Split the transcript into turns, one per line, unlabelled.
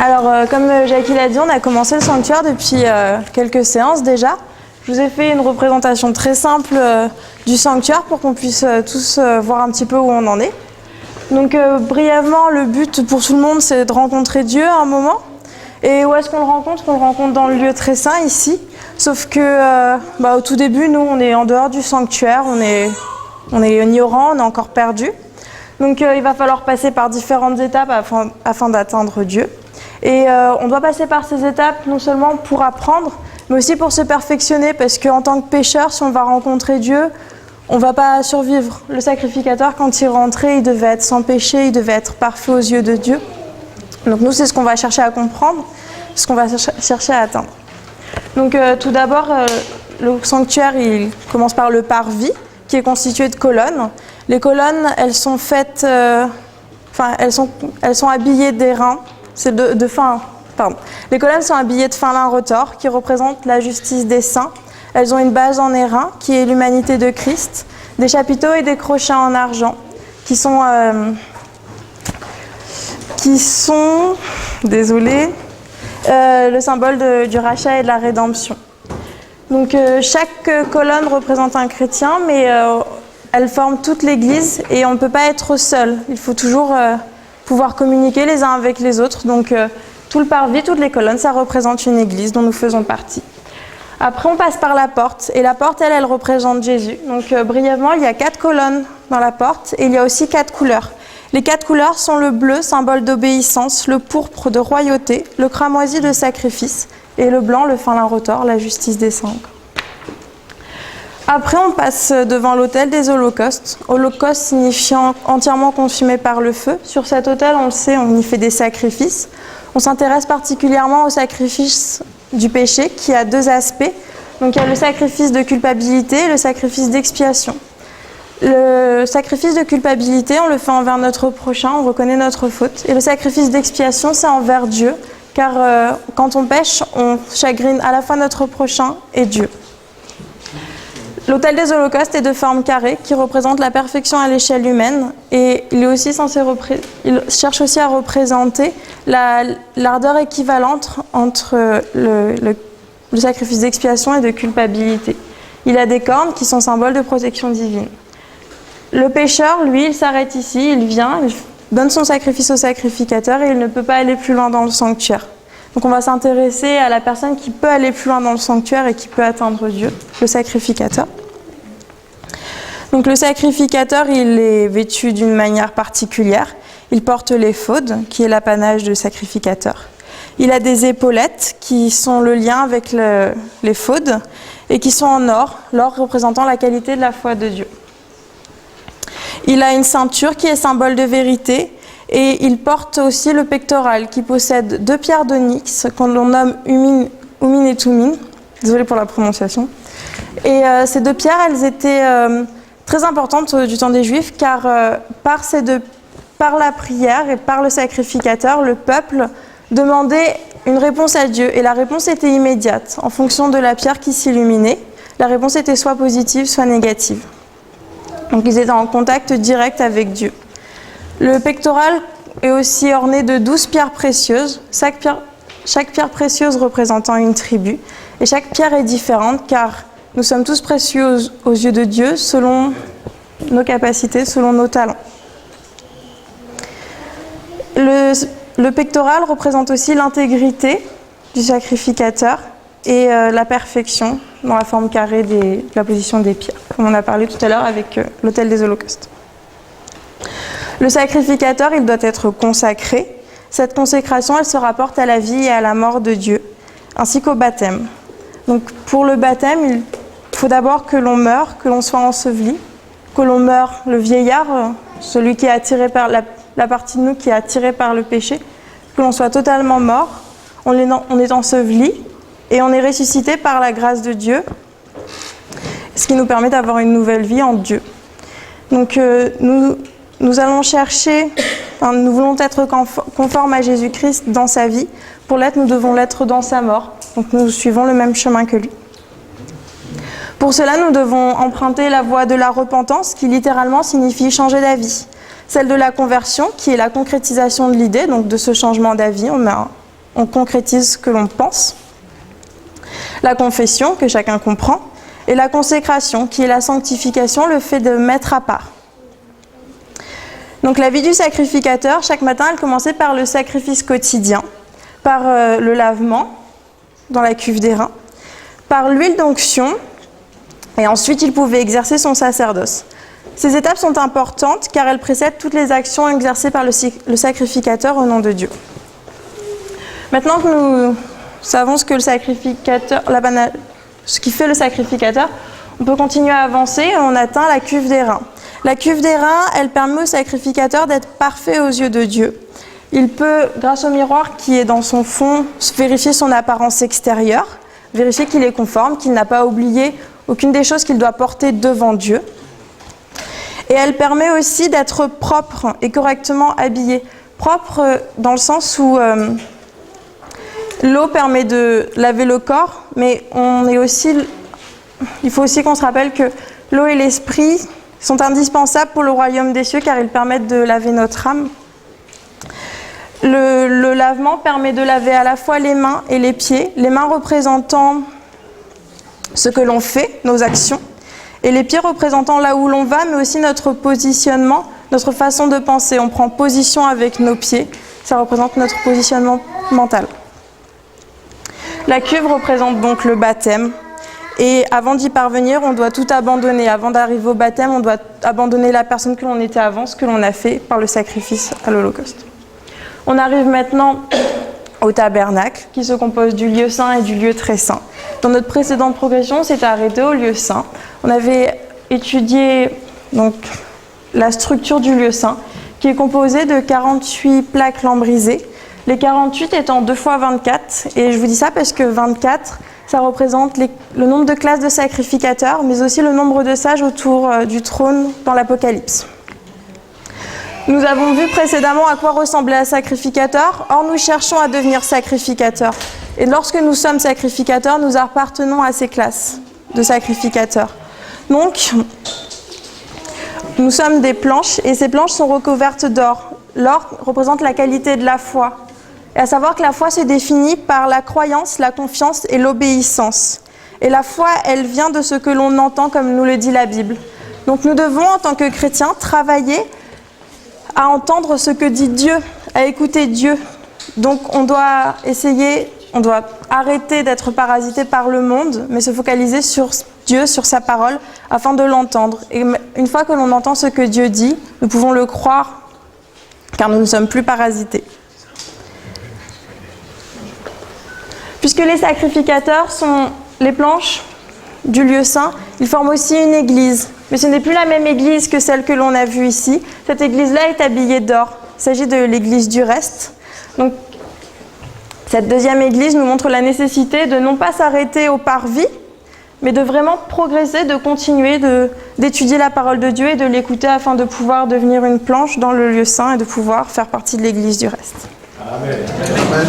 Alors, comme Jackie l'a dit, on a commencé le sanctuaire depuis quelques séances déjà. Je vous ai fait une représentation très simple du sanctuaire pour qu'on puisse tous voir un petit peu où on en est. Donc, brièvement, le but pour tout le monde, c'est de rencontrer Dieu à un moment. Et où est-ce qu'on le rencontre? On le rencontre dans le lieu très saint, ici. Sauf que, au tout début, nous, on est en dehors du sanctuaire, on est ignorant, on est encore perdu. Donc, il va falloir passer par différentes étapes afin d'atteindre Dieu. Et on doit passer par ces étapes non seulement pour apprendre, mais aussi pour se perfectionner, parce qu'en tant que pécheur, si on va rencontrer Dieu, on ne va pas survivre. Le sacrificateur, quand il rentrait, il devait être sans péché, il devait être parfait aux yeux de Dieu. Donc nous, c'est ce qu'on va chercher à comprendre, ce qu'on va chercher à atteindre. Donc tout d'abord, le sanctuaire, il commence par le parvis, qui est constitué de colonnes. Les colonnes, elles sont faites, elles sont habillées d'airain. Les colonnes sont habillées de fin lin retors, qui représentent la justice des saints. Elles ont une base en airain, qui est l'humanité de Christ, des chapiteaux et des crochets en argent, qui sont le symbole du rachat et de la rédemption. Donc chaque colonne représente un chrétien, mais elle forme toute l'Église et on ne peut pas être seul. Il faut toujours pouvoir communiquer les uns avec les autres. Donc tout le parvis, toutes les colonnes, ça représente une Église dont nous faisons partie. Après, on passe par la porte, et la porte, elle représente Jésus. Donc brièvement, il y a 4 colonnes dans la porte, et il y a aussi 4 couleurs. Les 4 couleurs sont le bleu, symbole d'obéissance, le pourpre de royauté, le cramoisi de sacrifice, et le blanc, le fin lin retors, la justice des saints. Après, on passe devant l'autel des holocaustes. Holocauste signifiant entièrement consumé par le feu. Sur cet autel, on le sait, on y fait des sacrifices. On s'intéresse particulièrement au sacrifice du péché, qui a 2 aspects. Donc, il y a le sacrifice de culpabilité et le sacrifice d'expiation. Le sacrifice de culpabilité, on le fait envers notre prochain, on reconnaît notre faute. Et le sacrifice d'expiation, c'est envers Dieu, car quand on pêche, on chagrine à la fois notre prochain et Dieu. L'autel des holocaustes est de forme carrée, qui représente la perfection à l'échelle humaine, et il cherche aussi à représenter l'ardeur équivalente entre le sacrifice d'expiation et de culpabilité. Il a des cornes qui sont symboles de protection divine. Le pécheur, lui, il s'arrête ici, il vient, il donne son sacrifice au sacrificateur et il ne peut pas aller plus loin dans le sanctuaire. Donc on va s'intéresser à la personne qui peut aller plus loin dans le sanctuaire et qui peut atteindre Dieu, le sacrificateur. Donc le sacrificateur, il est vêtu d'une manière particulière. Il porte l'éphod, qui est l'apanage du sacrificateur. Il a des épaulettes qui sont le lien avec l'éphod et qui sont en or, l'or représentant la qualité de la foi de Dieu. Il a une ceinture qui est symbole de vérité et il porte aussi le pectoral qui possède 2 pierres d'onyx qu'on nomme Umin et Thummim. Désolée pour la prononciation. Et ces 2 pierres, elles étaient très importantes du temps des Juifs car par la prière et par le sacrificateur, le peuple demandait une réponse à Dieu et la réponse était immédiate en fonction de la pierre qui s'illuminait. La réponse était soit positive, soit négative. Donc ils étaient en contact direct avec Dieu. Le pectoral est aussi orné de 12 pierres précieuses, chaque pierre précieuse représentant une tribu. Et chaque pierre est différente car nous sommes tous précieux aux yeux de Dieu selon nos capacités, selon nos talents. Le pectoral représente aussi l'intégrité du sacrificateur et la perfection dans la forme carrée de la position des pierres, comme on a parlé tout à l'heure avec l'autel des holocaustes. Le sacrificateur, il doit être consacré. Cette consécration, elle se rapporte à la vie et à la mort de Dieu, ainsi qu'au baptême. Donc pour le baptême, il faut d'abord que l'on meure, que l'on soit enseveli, que l'on meure, le vieillard, celui qui est attiré par la partie de nous qui est attirée par le péché, que l'on soit totalement mort, on est enseveli et on est ressuscité par la grâce de Dieu, ce qui nous permet d'avoir une nouvelle vie en Dieu. Donc nous allons nous voulons être conformes à Jésus-Christ dans sa vie. Pour l'être, nous devons l'être dans sa mort. Donc nous suivons le même chemin que lui. Pour cela, nous devons emprunter la voie de la repentance, qui littéralement signifie changer d'avis. Celle de la conversion, qui est la concrétisation de l'idée, donc de ce changement d'avis. On met on concrétise ce que l'on pense. La confession, que chacun comprend. Et la consécration, qui est la sanctification, le fait de mettre à part. Donc la vie du sacrificateur, chaque matin, elle commençait par le sacrifice quotidien, par le lavement dans la cuve d'airain, par l'huile d'onction, et ensuite il pouvait exercer son sacerdoce. Ces étapes sont importantes car elles précèdent toutes les actions exercées par le sacrificateur au nom de Dieu. Maintenant que nous savons ce que le sacrificateur, ce qui fait le sacrificateur, on peut continuer à avancer et on atteint la cuve d'airain. La cuve d'airain, elle permet au sacrificateur d'être parfait aux yeux de Dieu. Il peut, grâce au miroir qui est dans son fond, vérifier son apparence extérieure, vérifier qu'il est conforme, qu'il n'a pas oublié aucune des choses qu'il doit porter devant Dieu. Et elle permet aussi d'être propre et correctement habillé. Propre dans le sens où l'eau permet de laver le corps, mais il faut aussi qu'on se rappelle que l'eau et l'esprit sont indispensables pour le royaume des cieux car ils permettent de laver notre âme. Le lavement permet de laver à la fois les mains et les pieds, les mains représentant ce que l'on fait, nos actions, et les pieds représentant là où l'on va, mais aussi notre positionnement, notre façon de penser. On prend position avec nos pieds, ça représente notre positionnement mental. La cuve représente donc le baptême. Et avant d'y parvenir, on doit tout abandonner. Avant d'arriver au baptême, on doit abandonner la personne que l'on était avant, ce que l'on a fait par le sacrifice à l'Holocauste. On arrive maintenant au tabernacle, qui se compose du lieu saint et du lieu très saint. Dans notre précédente progression, on s'était arrêté au lieu saint. On avait étudié donc, la structure du lieu saint, qui est composée de 48 plaques lambrisées, les 48 étant 2 fois 24. Et je vous dis ça parce que 24, ça représente le nombre de classes de sacrificateurs, mais aussi le nombre de sages autour du trône dans l'Apocalypse. Nous avons vu précédemment à quoi ressemblait un sacrificateur. Or, nous cherchons à devenir sacrificateurs. Et lorsque nous sommes sacrificateurs, nous appartenons à ces classes de sacrificateurs. Donc, nous sommes des planches et ces planches sont recouvertes d'or. L'or représente la qualité de la foi. Et à savoir que la foi se définit par la croyance, la confiance et l'obéissance. Et la foi, elle vient de ce que l'on entend, comme nous le dit la Bible. Donc nous devons, en tant que chrétiens, travailler à entendre ce que dit Dieu, à écouter Dieu. Donc on doit arrêter d'être parasité par le monde, mais se focaliser sur Dieu, sur sa parole, afin de l'entendre. Et une fois que l'on entend ce que Dieu dit, nous pouvons le croire, car nous ne sommes plus parasités. Puisque les sacrificateurs sont les planches du lieu saint, ils forment aussi une église. Mais ce n'est plus la même église que celle que l'on a vue ici. Cette église-là est habillée d'or. Il s'agit de l'église du reste. Donc, cette deuxième église nous montre la nécessité de non pas s'arrêter au parvis, mais de vraiment progresser, de continuer d'étudier la parole de Dieu et de l'écouter afin de pouvoir devenir une planche dans le lieu saint et de pouvoir faire partie de l'église du reste.
Amen. Amen.